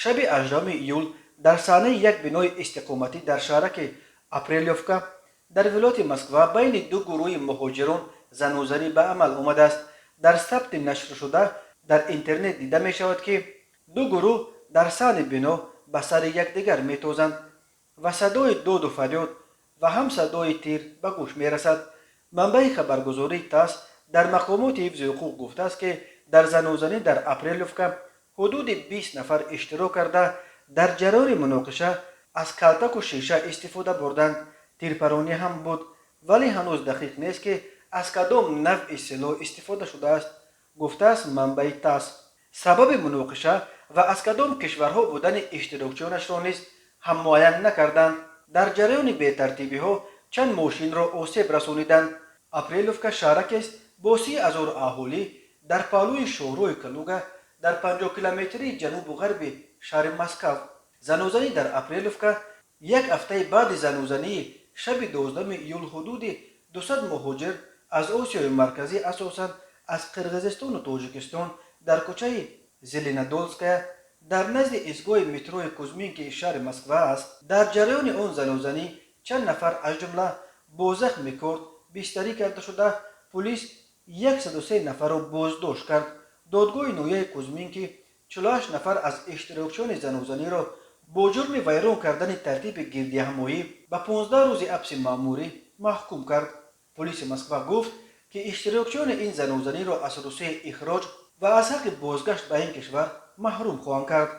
شب 18 ایول در سانه یک بنای استقامتی در شهرک اپریلیوفکا در ولایت مسکوا بین دو گروه مهاجران زنوزنی به عمل آمده است. در ثبت نشر شده در اینترنت دیده می شود که دو گروه در سان بنا به سر یکدیگر می تازند و صدای داد و فریاد و هم صدای تیر به گوش می رسد. منبع خبرگزاری تاس در مقامات حفظ حقوق گفته است که در زنوزنی در اپریلیوفکا حدود 20 نفر اشتراک کرده در جریان مناقشه از کلتک و شیشه استفاده بردند. تیرپرانی هم بود ولی هنوز دقیق نیست که از کدام نوع سلاح استفاده شده است، گفته است منبع تاس. سبب مناقشه و از کدام کشورها بودن اشتراکچیانش را نیز هم معین نکردند. در جریان بی‌ترتیبی ها چند ماشین را آسیب رسانیدند. اپریلیوفکا شهرک است با 30,000 اهالی در پهلوی شهرهای کلوگا در 50 کیلومتری جنوب و غرب شهر مسکو. زنوزنی در اپریلیوفکا یک هفته بعد زنوزنی شب 12 ایول حدود 200 مهاجر از آسیای مرکزی اساساً از قرقیزستان و تاجیکستان در کوچه زلینادولسکا در نزد ایستگاه متروی کوزمینک شهر مسکو است. در جریان آن زنوزنی چند نفر از جمله با زخم کارد بستری کرده شده. پلیس 103 نفر را بازداشت کرد. دادگاه نویه کوزمینک 48 نفر از اشتراکچیان زنوزنی را با جرم ویران کردن ترتیب گردی همایی به 15 روز حبس مأموری محکوم کرد. پلیس مسکو گفت که اشتراکچیان این زنوزنی را از روسیه اخراج و از حق بازگشت به این کشور محروم خواهند کرد.